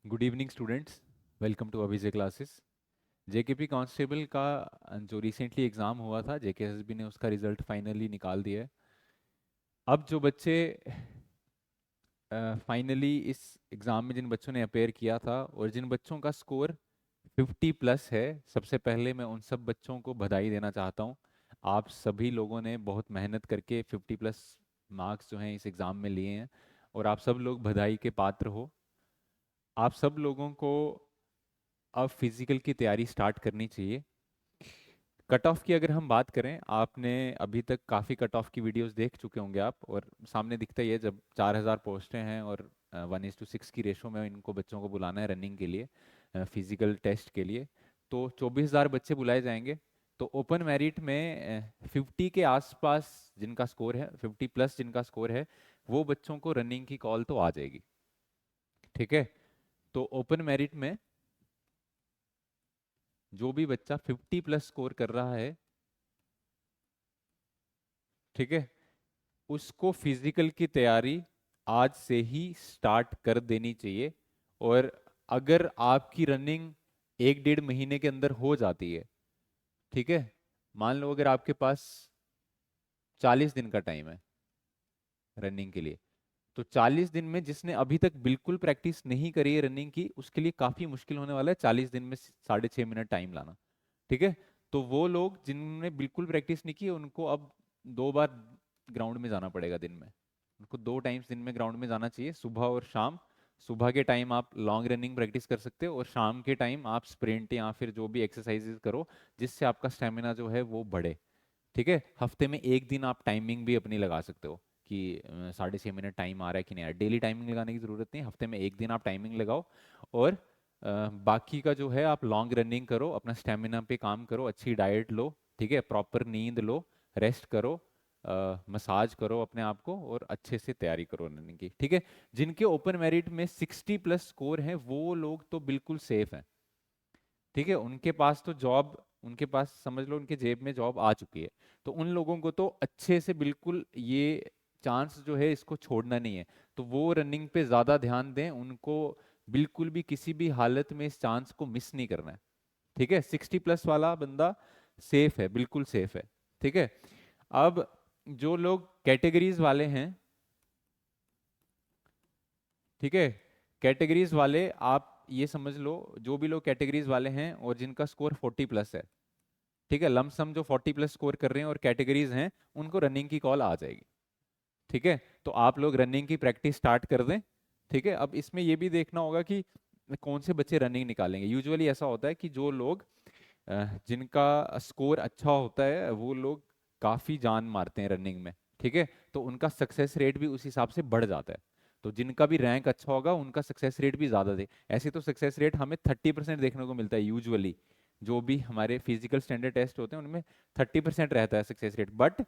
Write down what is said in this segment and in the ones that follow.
Good evening students. Welcome to Abhijay classes. JKP constable का जो recently exam हुआ था, जेकेएसएसबी ने उसका रिजल्ट फाइनली निकाल दिया है। अब जो बच्चे फाइनली इस एग्ज़ाम में जिन बच्चों ने अपेयर किया था और जिन बच्चों का स्कोर 50 प्लस है, सबसे पहले मैं उन सब बच्चों को बधाई देना चाहता हूँ। आप सभी लोगों ने बहुत मेहनत करके 50 प्लस मार्क्स जो हैं इस एग्ज़ाम में लिए हैं और आप सब लोग बधाई के पात्र हो। आप सब लोगों को अब फिजिकल की तैयारी स्टार्ट करनी चाहिए। कट ऑफ की अगर हम बात करें, आपने अभी तक काफ़ी कट ऑफ की वीडियोस देख चुके होंगे आप, और सामने दिखता ही है जब 4000 पोस्टें हैं और 1:6 की रेशो में इनको बच्चों को बुलाना है रनिंग के लिए, फिजिकल टेस्ट के लिए, तो 24,000 बच्चे बुलाए जाएंगे। तो ओपन मेरिट में 50 के आसपास जिनका स्कोर है, 50 प्लस जिनका स्कोर है, वो बच्चों को रनिंग की कॉल तो आ जाएगी। ठीक है। तो ओपन मेरिट में जो भी बच्चा 50 प्लस स्कोर कर रहा है, ठीक है, उसको फिजिकल की तैयारी आज से ही स्टार्ट कर देनी चाहिए। और अगर आपकी रनिंग 1 डेढ़ महीने के अंदर हो जाती है, ठीक है, मान लो अगर आपके पास 40 दिन का टाइम है रनिंग के लिए, तो 40 दिन में जिसने अभी तक बिल्कुल प्रैक्टिस नहीं करी है रनिंग की, उसके लिए काफी मुश्किल होने वाला है 40 दिन में 6.5 मिनट टाइम लाना। ठीक है। तो वो लोग जिन्होंने बिल्कुल प्रैक्टिस नहीं की, उनको अब 2 बार ग्राउंड में जाना पड़ेगा दिन में। उनको 2 टाइम्स दिन में ग्राउंड में जाना चाहिए, सुबह और शाम। सुबह के टाइम आप लॉन्ग रनिंग प्रैक्टिस कर सकते हो और शाम के टाइम आप स्प्रिंट या फिर जो भी एक्सरसाइजेज करो जिससे आपका स्टेमिना जो है वो बढ़े। ठीक है। हफ्ते में एक दिन आप टाइमिंग भी अपनी लगा सकते हो कि 6.5 मिनट टाइम आ रहा है कि नहीं आ रहा है। डेली टाइमिंग लगाने की ज़रूरत नहीं, हफ्ते में एक दिन आप टाइमिंग लगाओ। और बाकी का जो है आप लॉन्ग रनिंग करो, अपना स्टेमिना पे काम करो, अच्छी डाइट लो, ठीक है, प्रॉपर नींद लो, रेस्ट करो, मसाज करो अपने आप को और अच्छे से तैयारी करो रनिंग की। ठीक है। जिनके ओपन मेरिट में 60 प्लस स्कोर है वो लोग तो बिल्कुल सेफ हैं। ठीक है। उनके पास तो जॉब, उनके पास समझ लो उनके जेब में जॉब आ चुकी है। तो उन लोगों को तो अच्छे से बिल्कुल ये चांस जो है इसको छोड़ना नहीं है। तो वो रनिंग पे ज़्यादा ध्यान दें, उनको बिल्कुल भी किसी भी हालत में इस चांस को मिस नहीं करना है। ठीक है। 60 प्लस वाला बंदा सेफ है, बिल्कुल सेफ है। ठीक है। अब जो लोग कैटेगरीज वाले हैं, ठीक है, कैटेगरीज वाले आप ये समझ लो, जो भी लोग कैटेगरीज वाले हैं और जिनका स्कोर 40 प्लस है, ठीक है, लमसम जो 40 प्लस स्कोर कर रहे हैं और कैटेगरीज हैं, उनको रनिंग की कॉल आ जाएगी। ठीक है। तो आप लोग रनिंग की प्रैक्टिस स्टार्ट कर दें। ठीक है। अब इसमें ये भी देखना होगा कि कौन से बच्चे रनिंग निकालेंगे। यूजुअली ऐसा होता है कि जो लोग जिनका स्कोर अच्छा होता है वो लोग काफ़ी जान मारते हैं रनिंग में। ठीक है। तो उनका सक्सेस रेट भी उस हिसाब से बढ़ जाता है। तो जिनका भी रैंक अच्छा होगा उनका सक्सेस रेट भी ज़्यादा दे। ऐसे तो सक्सेस रेट हमें 30% देखने को मिलता है यूजुअली। जो भी हमारे फिजिकल स्टैंडर्ड टेस्ट होते हैं उनमें 30% रहता है success rate. But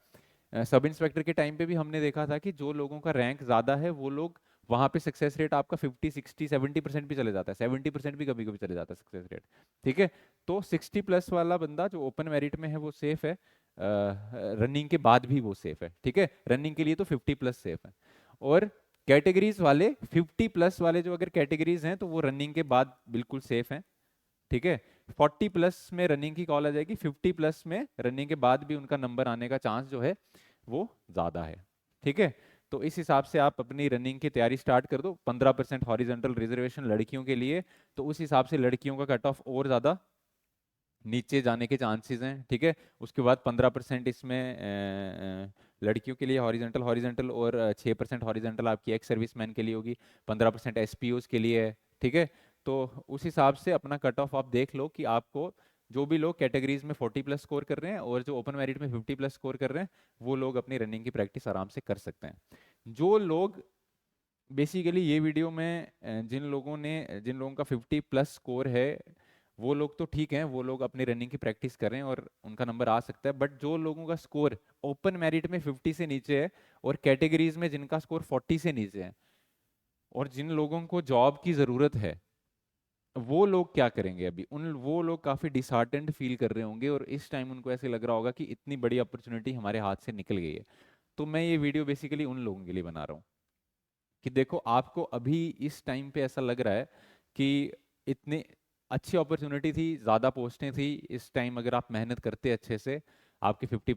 sub inspector के टाइम पे भी हमने देखा था कि जो लोगों का रैंक ज़्यादा है वो लोग वहाँ पे सक्सेस रेट आपका 50 60 70% भी चले जाता है, 70% भी कभी कभी चले जाता है सक्सेस रेट। ठीक है। तो 60 प्लस वाला बंदा जो ओपन मेरिट में है वो सेफ है, रनिंग के बाद भी वो सेफ है। ठीक है। रनिंग के लिए तो 50 प्लस सेफ है। और कैटेगरीज वाले 50 प्लस वाले जो अगर कैटेगरीज हैं तो वो रनिंग के बाद बिल्कुल सेफ हैं। ठीक है। 40 प्लस में रनिंग की कॉल आ जाएगी, 50 प्लस में रनिंग के बाद भी उनका नंबर आने का चांस जो है वो ज़्यादा है। ठीक है। तो इस हिसाब से आप अपनी रनिंग की तैयारी स्टार्ट कर दो। 15% हॉरिजॉन्टल रिजर्वेशन लड़कियों के लिए, तो उस हिसाब से लड़कियों का कट ऑफ और ज़्यादा नीचे जाने के चांसेस हैं। ठीक है। उसके बाद 15% इसमें लड़कियों के लिए हॉरिजॉन्टल हॉरिजॉन्टल और 6% हॉरिजॉन्टल आपकी एक्स सर्विसमैन के लिए होगी, 15% एसपीओज के लिए है। ठीक है। तो उस हिसाब से अपना कट ऑफ आप देख लो कि आपको, जो भी लोग कैटेगरीज में 40 प्लस स्कोर कर रहे हैं और जो ओपन मेरिट में 50 प्लस स्कोर कर रहे हैं, वो लोग अपनी रनिंग की प्रैक्टिस आराम से कर सकते हैं। जो लोग बेसिकली ये वीडियो में जिन लोगों का 50 प्लस स्कोर है वो लोग तो ठीक हैं, वो लोग अपनी रनिंग की प्रैक्टिस करें और उनका नंबर आ सकता है। बट जो लोगों का स्कोर ओपन मेरिट में 50 से नीचे है और कैटेगरीज में जिनका स्कोर 40 से नीचे है और जिन लोगों को जॉब की ज़रूरत है, वो लोग क्या करेंगे अभी? उन वो लोग काफ़ी डिसहार्टेंड फील कर रहे होंगे और इस टाइम उनको ऐसे लग रहा होगा कि इतनी बड़ी अपॉर्चुनिटी हमारे हाथ से निकल गई है। तो मैं ये वीडियो बेसिकली उन लोगों के लिए बना रहा हूँ कि देखो, आपको अभी इस टाइम पे ऐसा लग रहा है कि इतनी अच्छी अपॉर्चुनिटी थी, ज़्यादा पोस्टें थी इस टाइम, अगर आप मेहनत करते अच्छे से आपके 50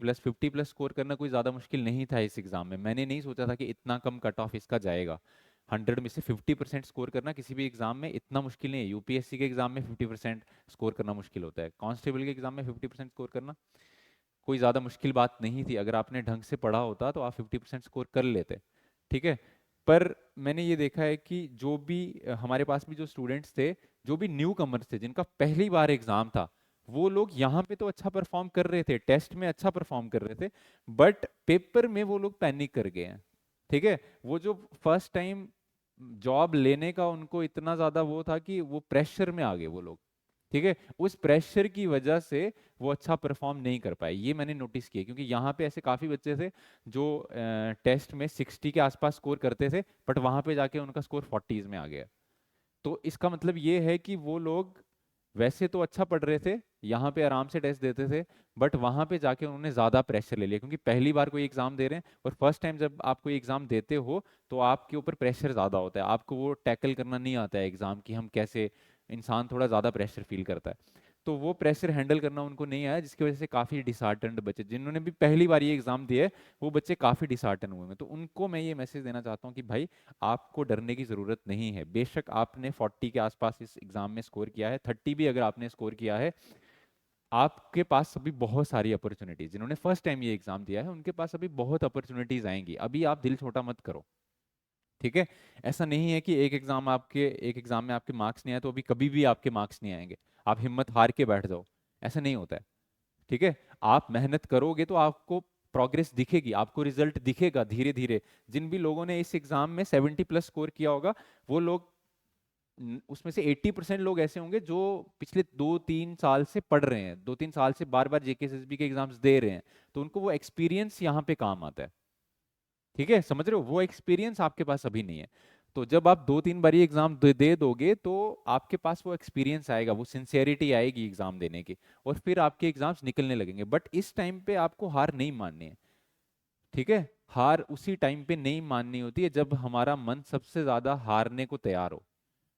प्लस स्कोर करना कोई ज़्यादा मुश्किल नहीं था इस एग्ज़ाम में। मैंने नहीं सोचा था कि इतना कम कट ऑफ इसका जाएगा। 100 में से 50% स्कोर करना किसी भी एग्ज़ाम में इतना मुश्किल नहीं है। यूपीएससी के एग्ज़ाम में 50% स्कोर करना मुश्किल होता है, कांस्टेबल के एग्ज़ाम में 50% स्कोर करना कोई ज़्यादा मुश्किल बात नहीं थी। अगर आपने ढंग से पढ़ा होता तो आप 50% स्कोर कर लेते। ठीक है। पर मैंने ये देखा है कि जो भी हमारे पास भी जो स्टूडेंट्स थे, जो भी न्यू कमर्स थे, जिनका पहली बार एग्जाम था, वो लोग यहाँ पे तो अच्छा परफॉर्म कर रहे थे, टेस्ट में अच्छा परफॉर्म कर रहे थे, बट पेपर में वो लोग पैनिक कर गए हैं। ठीक है। वो जो फर्स्ट टाइम जॉब लेने का उनको इतना ज्यादा वो था कि वो प्रेशर में आ गए वो लोग। ठीक है। उस प्रेशर की वजह से वो अच्छा परफॉर्म नहीं कर पाए, ये मैंने नोटिस किया, क्योंकि यहाँ पे ऐसे काफी बच्चे थे जो टेस्ट में 60 के आसपास स्कोर करते थे, बट वहां पे जाके उनका स्कोर 40s में आ गया। तो इसका मतलब ये है कि वो लोग वैसे तो अच्छा पढ़ रहे थे, यहाँ पे आराम से टेस्ट देते थे, बट वहां पे जाके उन्होंने ज्यादा प्रेशर ले लिया, क्योंकि पहली बार कोई एग्जाम दे रहे हैं, और फर्स्ट टाइम जब आप कोई एग्जाम देते हो तो आपके ऊपर प्रेशर ज्यादा होता है, आपको वो टैकल करना नहीं आता है एग्जाम की, हम कैसे, इंसान थोड़ा ज्यादा प्रेशर फील करता है। तो वो प्रेशर हैंडल करना उनको नहीं आया, जिसकी वजह से काफी डिसहार्टेंड बचे, जिन्होंने भी पहली बार ये एग्जाम दिया है वो बच्चे काफी डिसहार्टन हुए हैं। तो उनको मैं ये मैसेज देना चाहता हूँ कि भाई आपको डरने की ज़रूरत नहीं है। बेशक आपने 40 के आसपास इस एग्ज़ाम में स्कोर किया है, 30 भी अगर आपने स्कोर किया है, आपके पास अभी बहुत सारी अपॉर्चुनिटीज, जिन्होंने फर्स्ट टाइम ये एग्ज़ाम दिया है उनके पास अभी बहुत अपॉर्चुनिटीज आएंगी, अभी आप दिल छोटा मत करो। ठीक है। ऐसा नहीं है कि एक एग्ज़ाम में आपके मार्क्स नहीं आए तो अभी कभी भी आपके मार्क्स नहीं आएंगे, आप हिम्मत हार के बैठ जाओ, ऐसा नहीं होता है। ठीक है। आप मेहनत करोगे तो आपको प्रोग्रेस दिखेगी, आपको रिजल्ट दिखेगा धीरे धीरे। जिन भी लोगों ने इस एग्जाम में 70 प्लस स्कोर किया होगा, वो लोग उसमें से 80% लोग ऐसे होंगे जो पिछले 2-3 साल से पढ़ रहे हैं, 2-3 साल से बार बार जेकेएसएसबी के एग्जाम्स दे रहे हैं, तो उनको वो एक्सपीरियंस यहाँ पे काम आता है। ठीक है, समझ रहे हो, वो एक्सपीरियंस आपके पास अभी नहीं है। तो जब आप 2-3 बार ये एग्जाम दे दोगे तो आपके पास वो एक्सपीरियंस आएगा, वो सिंसियरिटी आएगी एग्जाम देने की, और फिर आपके एग्जाम्स निकलने लगेंगे। बट इस टाइम पे आपको हार नहीं माननी है। ठीक है। हार उसी टाइम पे नहीं माननी होती है जब हमारा मन सबसे ज्यादा हारने को तैयार हो,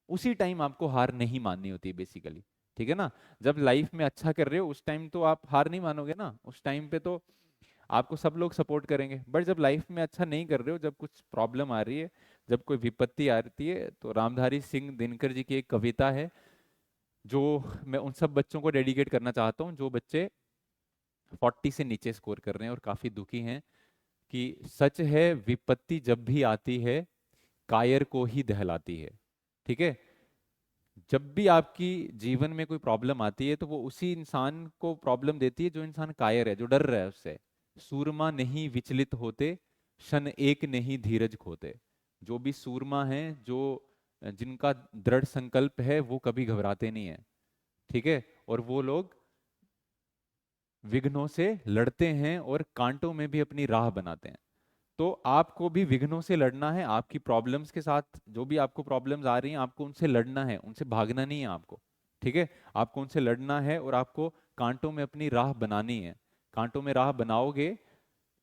उसी टाइम आपको हार नहीं माननी होती है बेसिकली। ठीक है ना। जब लाइफ में अच्छा कर रहे हो उस टाइम तो आप हार नहीं मानोगे ना, उस टाइम पे तो आपको सब लोग सपोर्ट करेंगे। बट जब लाइफ में अच्छा नहीं कर रहे हो, जब कुछ प्रॉब्लम आ रही है, जब कोई विपत्ति आती है, तो रामधारी सिंह दिनकर जी की एक कविता है जो मैं उन सब बच्चों को डेडिकेट करना चाहता हूँ जो बच्चे 40 से नीचे स्कोर कर रहे हैं और काफी दुखी हैं, कि सच है विपत्ति जब भी आती है कायर को ही दहलाती है। ठीक है। जब भी आपकी जीवन में कोई प्रॉब्लम आती है तो वो उसी इंसान को प्रॉब्लम देती है जो इंसान कायर है, जो डर रहा है उससे। सूरमा नहीं विचलित होते, क्षण एक नहीं धीरज खोते। जो भी सूरमा है, जो जिनका दृढ़ संकल्प है, वो कभी घबराते नहीं है। ठीक है। और वो लोग विघ्नों से लड़ते हैं और कांटों में भी अपनी राह बनाते हैं। तो आपको भी विघ्नों से लड़ना है, आपकी प्रॉब्लम्स के साथ, जो भी आपको प्रॉब्लम्स आ रही हैं आपको उनसे लड़ना है, उनसे भागना नहीं है आपको। ठीक है। आपको उनसे लड़ना है और आपको कांटों में अपनी राह बनानी है। कांटों में राह बनाओगे,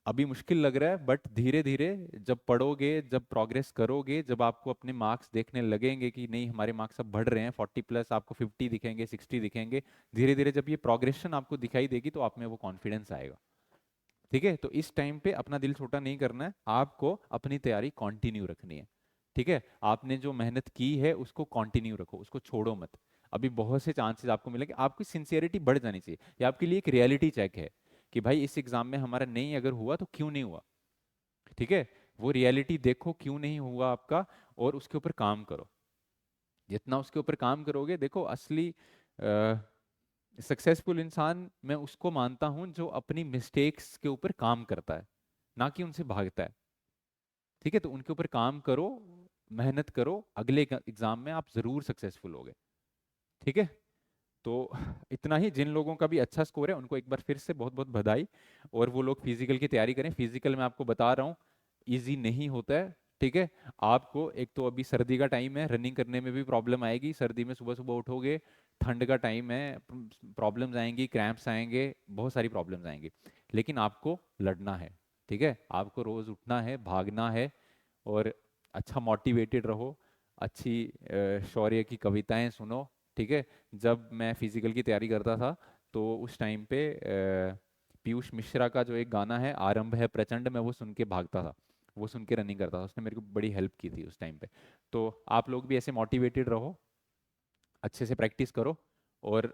अभी मुश्किल लग रहा है, बट धीरे धीरे जब पढ़ोगे, जब प्रोग्रेस करोगे, जब आपको अपने मार्क्स देखने लगेंगे कि नहीं हमारे मार्क्स अब बढ़ रहे हैं, 40 प्लस, आपको 50 दिखेंगे, 60 दिखेंगे, धीरे धीरे जब ये प्रोग्रेशन आपको दिखाई देगी तो आप में वो कॉन्फिडेंस आएगा। ठीक है। तो इस टाइम पे अपना दिल छोटा नहीं करना है, आपको अपनी तैयारी कंटिन्यू रखनी है। ठीक है। आपने जो मेहनत की है उसको कंटिन्यू रखो, उसको छोड़ो मत। अभी बहुत से चांसेस आपको मिलेंगे, आपकी सिंसियरिटी बढ़ जानी चाहिए। ये आपके लिए एक रियलिटी चेक है कि भाई इस एग्जाम में हमारा नहीं अगर हुआ तो क्यों नहीं हुआ। ठीक है। वो रियलिटी देखो क्यों नहीं हुआ आपका, और उसके ऊपर काम करो। जितना उसके ऊपर काम करोगे, देखो असली सक्सेसफुल इंसान मैं उसको मानता हूं जो अपनी मिस्टेक्स के ऊपर काम करता है, ना कि उनसे भागता है। ठीक है। तो उनके ऊपर काम करो, मेहनत करो, अगले एग्जाम में आप जरूर सक्सेसफुल होगे। ठीक है। तो इतना ही। जिन लोगों का भी अच्छा स्कोर है उनको एक बार फिर से बहुत बहुत बधाई, और वो लोग फिजिकल की तैयारी करें। फिजिकल में आपको बता रहा हूँ इजी नहीं होता है। ठीक है। आपको एक तो अभी सर्दी का टाइम है, रनिंग करने में भी प्रॉब्लम आएगी, सर्दी में सुबह सुबह उठोगे, ठंड का टाइम है, प्रॉब्लम्स आएंगी, क्रैम्प्स आएंगे, बहुत सारी प्रॉब्लम्स आएंगी, लेकिन आपको लड़ना है। ठीक है। आपको रोज उठना है, भागना है, और अच्छा मोटिवेटेड रहो, अच्छी शौर्य की कविताएं सुनो। ठीक है, जब मैं फिजिकल की तैयारी करता था तो उस टाइम पे पीयूष मिश्रा का जो एक गाना है आरंभ है प्रचंड, मैं वो सुन के भागता था, वो सुन के रनिंग करता था, उसने मेरे को बड़ी हेल्प की थी उस टाइम पे। तो आप लोग भी ऐसे मोटिवेटेड रहो, अच्छे से प्रैक्टिस करो। और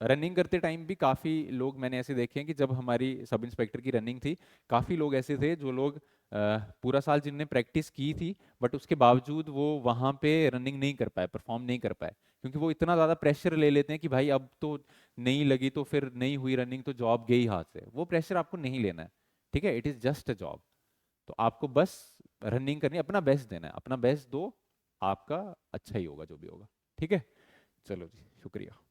रनिंग करते टाइम भी काफ़ी लोग मैंने ऐसे देखे हैं कि जब हमारी सब इंस्पेक्टर की रनिंग थी, काफ़ी लोग ऐसे थे जो लोग पूरा साल जिनने प्रैक्टिस की थी बट उसके बावजूद वो वहाँ पे रनिंग नहीं कर पाए, परफॉर्म नहीं कर पाए, क्योंकि वो इतना ज़्यादा प्रेशर ले लेते हैं कि भाई अब तो नहीं लगी तो फिर नहीं हुई रनिंग तो जॉब गई हाथ से। वो प्रेशर आपको नहीं लेना है, ठीक है, it is just a job. तो आपको बस रनिंग करनी है, अपना बेस्ट देना है, अपना बेस्ट दो, आपका अच्छा ही होगा जो भी होगा। ठीक है, चलो जी, शुक्रिया।